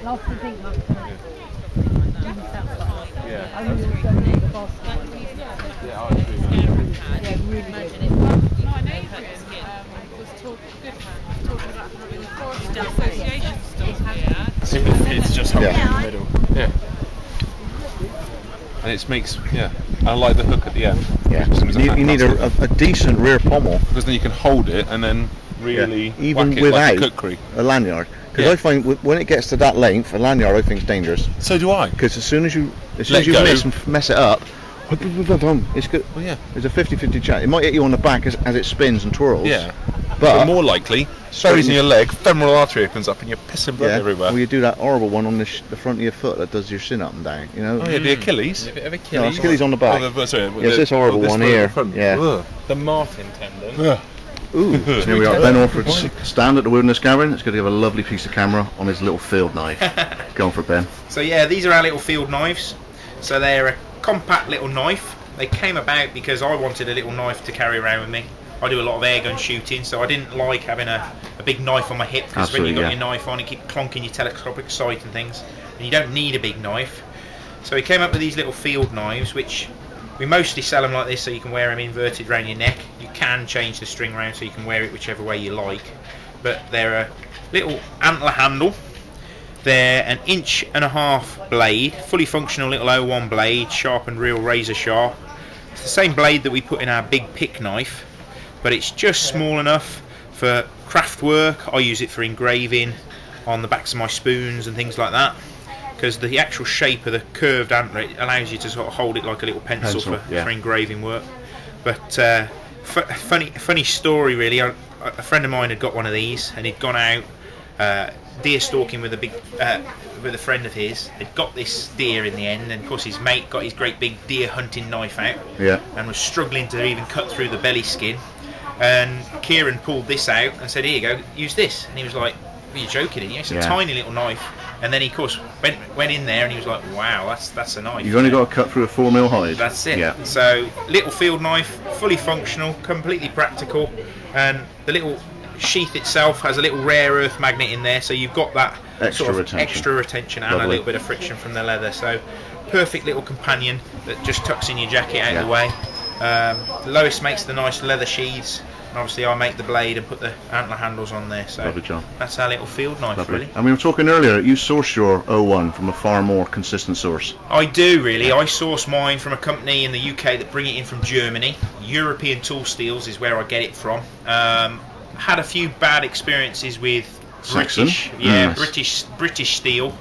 Last to think that. Yeah. I really was going to the boss. Yeah, I agree. Yeah, really good. My neighbour was talking about having a forest association store here. It's just holding in the middle. Yeah. And it makes, I like the hook at the end. Yeah. You need a decent rear pommel. Because then you can hold it and then really even whack it without like a cookery. a lanyard. Because I find when it gets to that length, a lanyard I think is dangerous. So do I. Because as soon as you mess it up, it's good. Well, yeah. There's a 50-50 chance. It might hit you on the back as it spins and twirls. Yeah. But more likely, buries in your leg, femoral artery opens up and you're pissing blood everywhere. Well, you do that horrible one on the front of your foot that does your shin up and down, you know? Oh yeah, the Achilles. No, Achilles on the back. It's this horrible one here. Yeah. The Martin tendon. Ooh, so here we are, Ben Orford's stand at the Wilderness Gathering. It's going to give a lovely piece of camera on his little field knife. Go on for it, Ben. So yeah, these are our little field knives. So they're a compact little knife. They came about because I wanted a little knife to carry around with me. I do a lot of air gun shooting, so I didn't like having a big knife on my hip, because when you've got your knife on, it keeps clonking your telescopic sight and things, and you don't need a big knife. So we came up with these little field knives, which we mostly sell them like this, so you can wear them inverted around your neck. You can change the string around so you can wear it whichever way you like, but they're a little antler handle. They're an 1.5 inch blade, fully functional little 01 blade, sharpened real razor sharp. It's the same blade that we put in our big pick knife, but it's just small enough for craft work. I use it for engraving on the backs of my spoons and things like that, because the actual shape of the curved antler, it allows you to sort of hold it like a little pencil for engraving work. But funny story really, a friend of mine had got one of these, and he'd gone out deer stalking with a friend of his. They'd got this deer in the end, and of course his mate got his great big deer hunting knife out, and was struggling to even cut through the belly skin. And Kieran pulled this out and said, "Here you go, use this." And he was like, "Are you joking?" It's a tiny little knife. And then he, of course, went in there and he was like, "Wow, that's a knife." You've only got to cut through a 4mm hide. That's it. Yeah. So little field knife, fully functional, completely practical, and the little sheath itself has a little rare earth magnet in there, so you've got that extra retention and a little bit of friction from the leather. So perfect little companion that just tucks in your jacket out of the way. Lois makes the nice leather sheaths, and obviously I make the blade and put the antler handles on there. So that's our little field knife, really. And we were talking earlier, you source your 01 from a far more consistent source. I do, really. I source mine from a company in the UK that bring it in from Germany. European Tool Steels is where I get it from. Had a few bad experiences with British steel.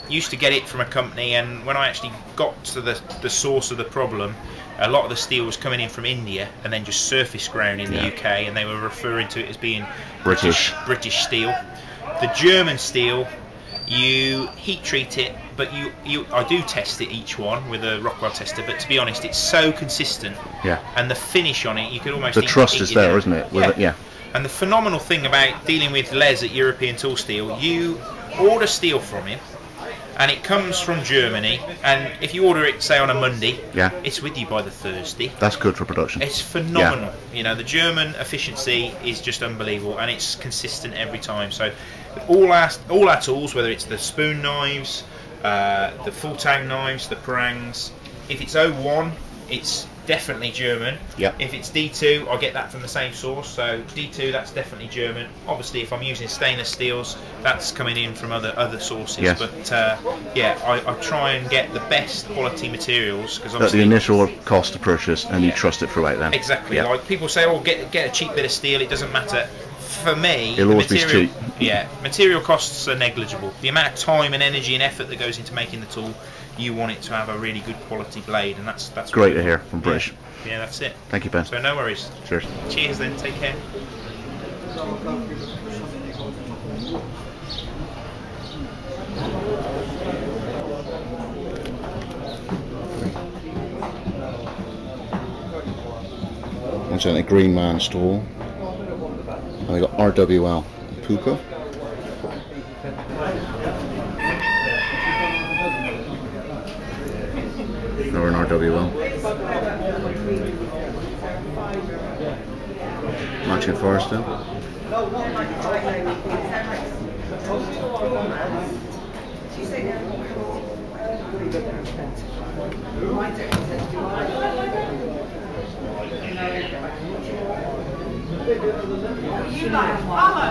Used to get it from a company, and when I actually got to the source of the problem, a lot of the steel was coming in from India and then just surface ground in the UK, and they were referring to it as being British steel. The German steel, you heat treat it, but I do test it, each one, with a Rockwell tester, but to be honest, it's so consistent, and the finish on it, you could almost... The trust is there, isn't it? And the phenomenal thing about dealing with Les at European Tool Steel, you order steel from him, and it comes from Germany, and if you order it, say, on a Monday, it's with you by the Thursday. That's good for production. It's phenomenal. You know, the German efficiency is just unbelievable, and it's consistent every time. So all our tools, whether it's the spoon knives, the full tang knives, the parangs, if it's 01, it's definitely German. If it's D2, I get that from the same source. So D2, that's definitely German. Obviously, if I'm using stainless steels, that's coming in from other sources. But I try and get the best quality materials, because at the initial cost to purchase, and you trust it throughout then. Exactly. Like people say, "Oh, get a cheap bit of steel." It doesn't matter. For me, it'll always be cheap. Material costs are negligible. The amount of time and energy and effort that goes into making the tool, you want it to have a really good quality blade, and that's great to hear from British. Yeah, that's it. Thank you, Ben. So no worries. Cheers. Cheers then. Take care. It's a Green Man stall. And we got RWL and Puka. Or an RWL. Matching Forester. You like follow?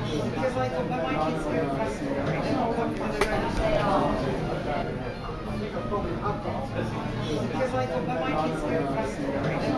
Because I thought when my kids go to festival, they all come from their own day off. Because I thought when my kids go to festival, they all